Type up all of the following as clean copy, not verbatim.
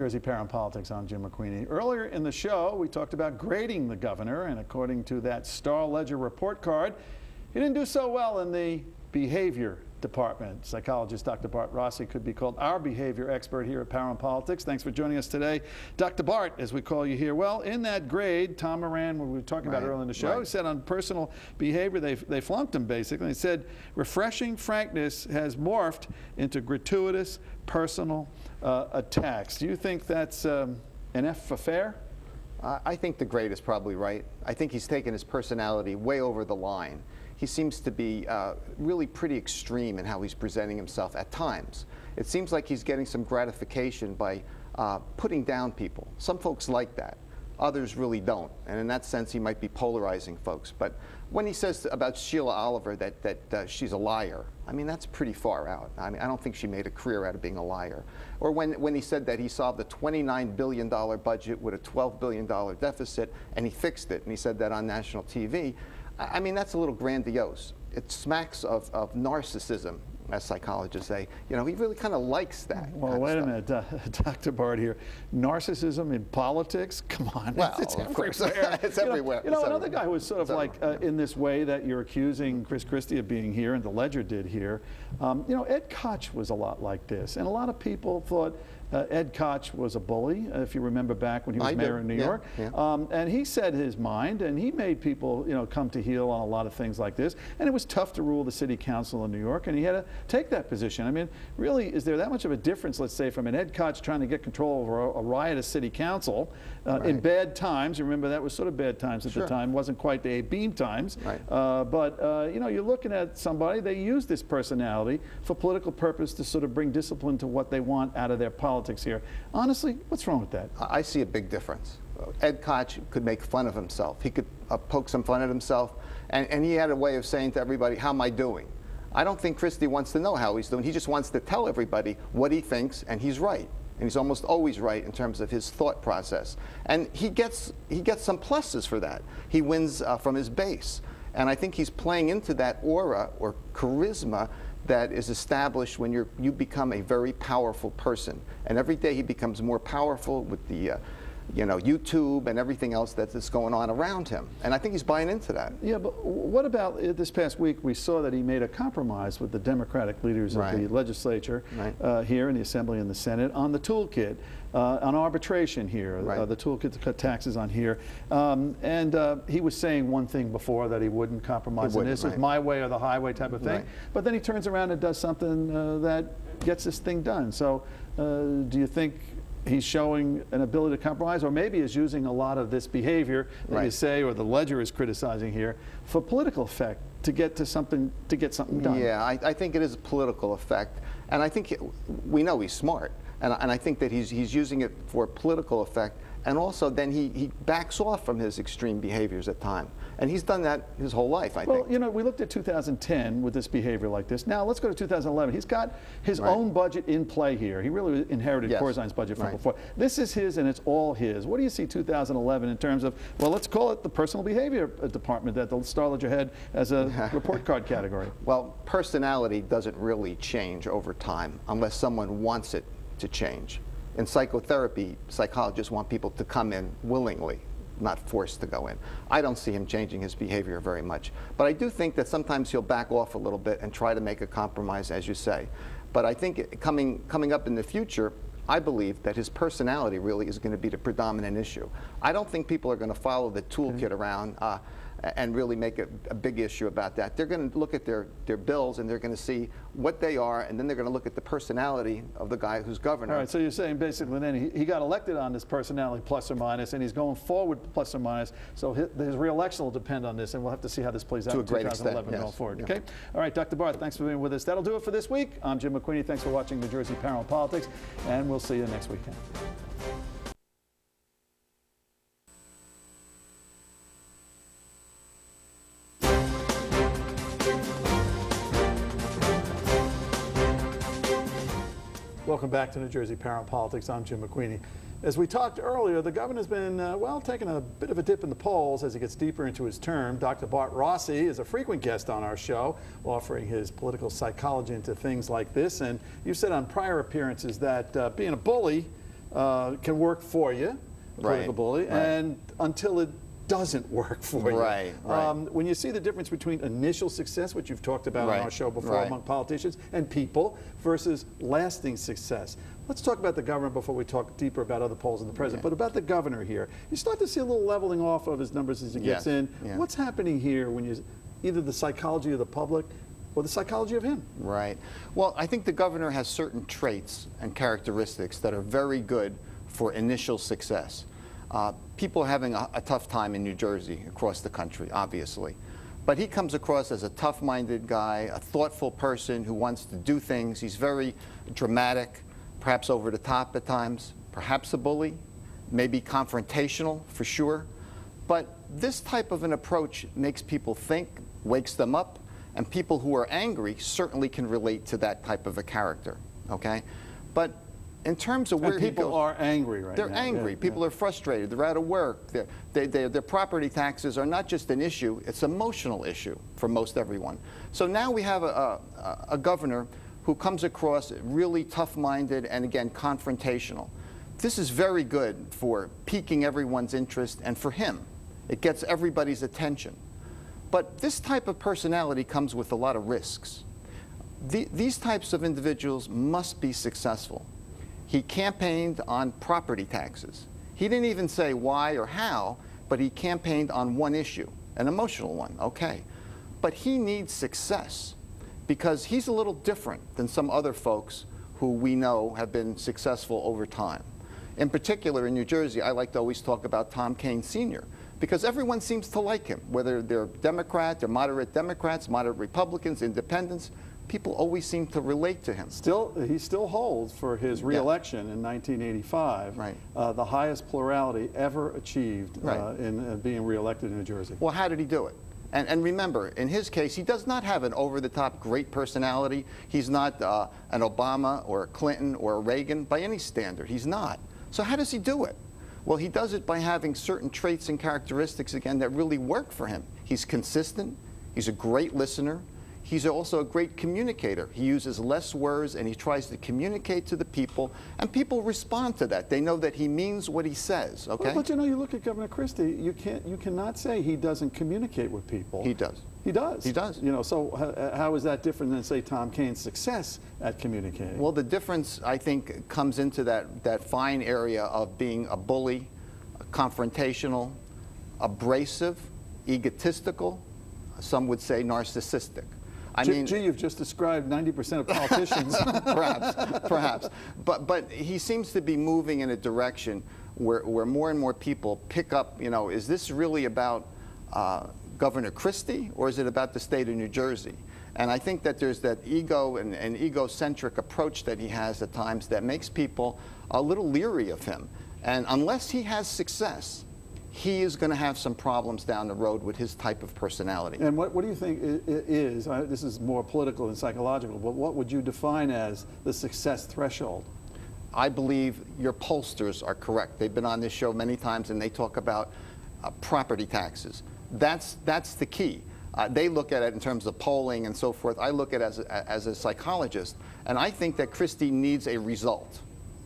Jersey Parent Politics, I'm Jim McQueenie. Earlier in the show, we talked about grading the governor, and according to that Star Ledger report card, he didn't do so well in the behavior department. Psychologist Dr. Bart Rossi could be called our behavior expert here at Parent Politics. Thanks for joining us today. Dr. Bart, as we call you here. Well, in that grade, Tom Moran, what we were talking about earlier in the show, he said on personal behavior, they flunked him basically. He said, refreshing frankness has morphed into gratuitous personal attacks. Do you think that's an F for fair? I think the grade is probably right. I think he's taken his personality way over the line. He seems to be really pretty extreme in how he's presenting himself at times. It seems like he's getting some gratification by putting down people. Some folks like that. Others really don't. And in that sense, he might be polarizing folks. But when he says about Sheila Oliver that she's a liar, I mean, that's pretty far out. I mean, I don't think she made a career out of being a liar. Or when he said that he solved a $29 billion budget with a $12 billion deficit, and he fixed it, and he said that on national TV, I mean, that's a little grandiose. It smacks of narcissism, as psychologists say. You know, he really kind of likes that. Well, wait a minute, Dr. Bart here. Narcissism in politics? Come on. Well, it's everywhere. It's everywhere. You know, another guy who was sort of like in this way that you're accusing Chris Christie of being here, and the Ledger did here. You know, Ed Koch was a lot like this. And a lot of people thought Ed Koch was a bully, if you remember back when he was mayor in New York. Yeah. And he said his mind, and he made people, you know, come to heel on a lot of things like this. And it was tough to rule the city council in New York, and he had to take that position. I mean, really, is there that much of a difference, let's say, from an Ed Koch trying to get control over a riotous city council in bad times? You remember that was sort of bad times at the time. Wasn't quite the beam times. But, you know, you're looking at somebody, they use this personality for political purpose to sort of bring discipline to what they want out of their politics here. Honestly, what's wrong with that? I see a big difference. Ed Koch could make fun of himself. He could poke some fun at himself, and he had a way of saying to everybody, how am I doing? I don't think Christie wants to know how he's doing. He just wants to tell everybody what he thinks, and he's right. And he's almost always right in terms of his thought process. And he gets some pluses for that. He wins from his base. And I think he's playing into that aura or charisma that is established when you become a very powerful person. And every day he becomes more powerful with the you know, YouTube and everything else that's going on around him. And I think he's buying into that. Yeah, but what about this past week? We saw that he made a compromise with the Democratic leaders of the legislature here in the Assembly and the Senate on the toolkit, on arbitration here, the toolkit to cut taxes on here. He was saying one thing before, that he wouldn't compromise on this. It's my way or the highway type of thing. But then he turns around and does something that gets this thing done. So do you think he's showing an ability to compromise, or maybe is using a lot of this behavior that you say, or the Ledger is criticizing here, for political effect to get to something, done? Yeah, I think it is a political effect, and I think we know he's smart, and I think that he's using it for political effect, and also then he backs off from his extreme behaviors at times. And he's done that his whole life, I think. Well, you know, we looked at 2010 with this behavior like this. Now, let's go to 2011. He's got his own budget in play here. He really inherited Corzine's budget from before. This is his, and it's all his. What do you see 2011 in terms of, well, let's call it the personal behavior department that the Star Ledger had as a report card category? Well, personality doesn't really change over time unless someone wants it to change. In psychotherapy, psychologists want people to come in willingly, not forced to go in. I don't see him changing his behavior very much. But I do think that sometimes he'll back off a little bit and try to make a compromise, as you say. But I think coming up in the future, I believe that his personality really is going to be the predominant issue. I don't think people are going to follow the toolkit around and really make a big issue about that. They're going to look at their bills, and they're going to see what they are, and then they're going to look at the personality of the guy who's governor. All right, so you're saying basically then he got elected on this personality plus or minus, and he's going forward plus or minus, so his re-election will depend on this, and we'll have to see how this plays out in 2011 going forward. Okay? All right, Dr. Barth, thanks for being with us. That'll do it for this week. I'm Jim McQueenie. Thanks for watching New Jersey Parent Politics, and we'll see you next weekend. Welcome back to New Jersey Parent Politics. I'm Jim McQueenie. As we talked earlier, the governor's been, well, taking a bit of a dip in the polls as he gets deeper into his term. Dr. Bart Rossi is a frequent guest on our show, offering his political psychology into things like this. And you said on prior appearances that being a bully can work for you, a political bully, and until it doesn't work for you. Right. When you see the difference between initial success, which you've talked about on our show before among politicians and people, versus lasting success. Let's talk about the governor before we talk deeper about other polls in the president. But about the governor here, you start to see a little leveling off of his numbers as he gets in. What's happening here when you, either the psychology of the public or the psychology of him? Right. Well, I think the governor has certain traits and characteristics that are very good for initial success. People are having a tough time in New Jersey, across the country, obviously. But he comes across as a tough-minded guy, a thoughtful person who wants to do things. He's very dramatic, perhaps over the top at times, perhaps a bully, maybe confrontational for sure. But this type of an approach makes people think, wakes them up, and people who are angry certainly can relate to that type of a character, okay? But in terms of where people are angry right now. They're angry. People are frustrated. They're out of work. Their property taxes are not just an issue, it's an emotional issue for most everyone. So now we have a governor who comes across really tough-minded and, again, confrontational. This is very good for piquing everyone's interest, and for him, it gets everybody's attention. But this type of personality comes with a lot of risks. These types of individuals must be successful. He campaigned on property taxes. He didn't even say why or how, but he campaigned on one issue, an emotional one, okay. But he needs success because he's a little different than some other folks who we know have been successful over time. In particular, in New Jersey, I like to always talk about Tom Kean Sr., because everyone seems to like him, whether they're Democrat, they're moderate Democrats, moderate Republicans, independents. People always seem to relate to him. He still holds for his re-election in 1985 the highest plurality ever achieved in being re-elected in New Jersey. Well, how did he do it? And remember, in his case, he does not have an over-the-top great personality. He's not an Obama or a Clinton or a Reagan by any standard. He's not. So how does he do it? Well, he does it by having certain traits and characteristics, again, that really work for him. He's consistent. He's a great listener. He's also a great communicator. He uses less words and he tries to communicate to the people, and people respond to that. They know that he means what he says, okay? But you know, you look at Governor Christie, you cannot say he doesn't communicate with people. He does. He does. He does. You know, so how is that different than, say, Tom Kean's success at communicating? Well, the difference, I think, comes into that fine area of being a bully, confrontational, abrasive, egotistical, some would say narcissistic. I mean, gee, you've just described 90% of politicians. perhaps. But he seems to be moving in a direction where more and more people pick up, you know, is this really about Governor Christie, or is it about the state of New Jersey? And I think that there's that ego and egocentric approach that he has at times that makes people a little leery of him. And unless he has success, he is going to have some problems down the road with his type of personality. And what do you think is, this is more political than psychological, but what would you define as the success threshold? I believe your pollsters are correct. They've been on this show many times and they talk about property taxes. That's the key. They look at it in terms of polling and so forth. I look at it as a psychologist, and I think that Christie needs a result.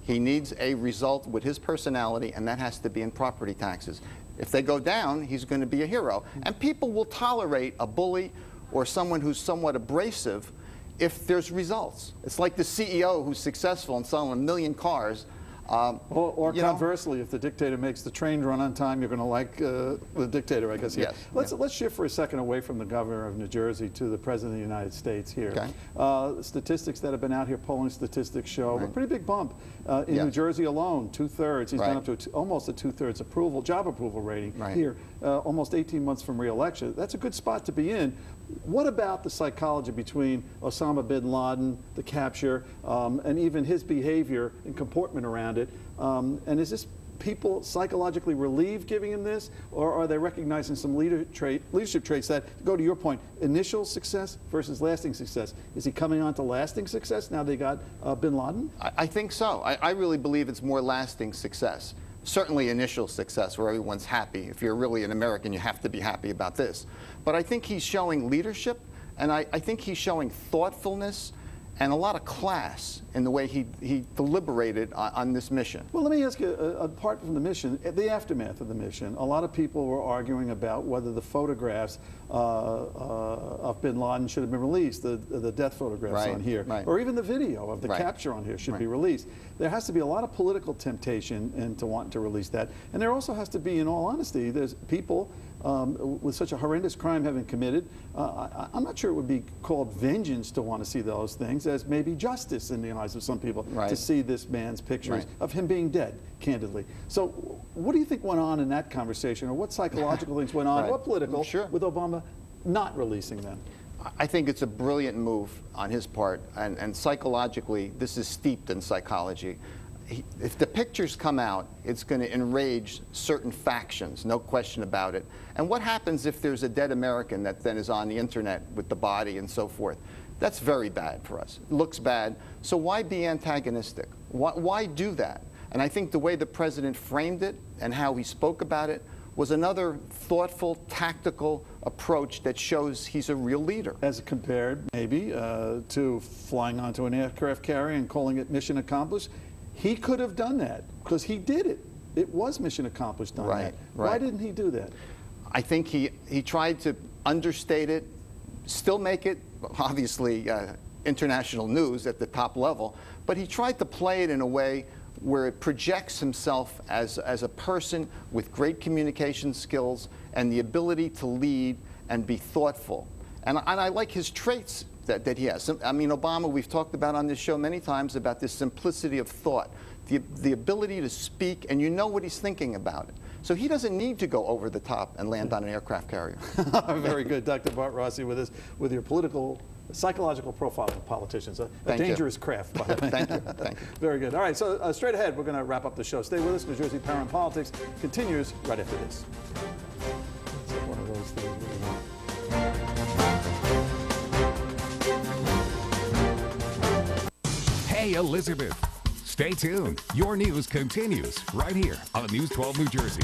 He needs a result with his personality, and that has to be in property taxes. If they go down, he's going to be a hero. And people will tolerate a bully or someone who's somewhat abrasive if there's results. It's like the CEO who's successful and selling 1 million cars. Or conversely, if the dictator makes the train run on time, you're going to like the dictator, I guess. Here. Yes. Let's shift for a second away from the governor of New Jersey to the president of the United States here. Okay. Statistics that have been out here, polling statistics show a pretty big bump in New Jersey alone, 2/3. He's gone up to almost a 2/3 approval, job approval rating here, almost 18 months from re-election. That's a good spot to be in. What about the psychology between Osama bin Laden, the capture, and even his behavior and comportment around it? And is this people psychologically relieved giving him this, or are they recognizing some leadership traits that, go to your point, initial success versus lasting success? Is he coming on to lasting success now they got bin Laden? I think so. I really believe it's more lasting success. Certainly initial success where everyone's happy. If you're really an American, you have to be happy about this. But I think he's showing leadership, and I think he's showing thoughtfulness and a lot of class in the way he deliberated on this mission. Well, let me ask you, apart from the mission, the aftermath of the mission, a lot of people were arguing about whether the photographs of bin Laden should have been released, the death photographs on here, or even the video of the capture on here should be released. There has to be a lot of political temptation into wanting to release that. And there also has to be, in all honesty, there's people with such a horrendous crime having committed, I'm not sure it would be called vengeance to want to see those things as maybe justice in the eyes of some people to see this man's pictures of him being dead, candidly. So what do you think went on in that conversation, or what psychological things went on, or political, with Obama not releasing them? I think it's a brilliant move on his part, and psychologically, this is steeped in psychology. If the pictures come out, it's going to enrage certain factions, no question about it. And what happens if there's a dead American that then is on the internet with the body and so forth? That's very bad for us. It looks bad. So why be antagonistic? Why do that? And I think the way the president framed it and how he spoke about it was another thoughtful, tactical approach that shows he's a real leader. As compared, maybe, to flying onto an aircraft carrier and calling it mission accomplished. He could have done that, because he did it. It was mission accomplished on that. Why didn't he do that? I think he tried to understate it, still make it, obviously, international news at the top level, but he tried to play it in a way where it projects himself as a person with great communication skills and the ability to lead and be thoughtful. And I like his traits that he has. I mean, Obama, we've talked about on this show many times about this simplicity of thought, the ability to speak, and you know what he's thinking about it. So he doesn't need to go over the top and land on an aircraft carrier. Very good. Dr. Bart Rossi with us, with your psychological profile of politicians. A dangerous craft, by the way. Thank you. Thank you. Very good. All right, so straight ahead, we're going to wrap up the show. Stay with us. New Jersey Power and Politics continues right after this. It's like one of those things we want. Hey, Elizabeth. Stay tuned. Your news continues right here on News 12 New Jersey.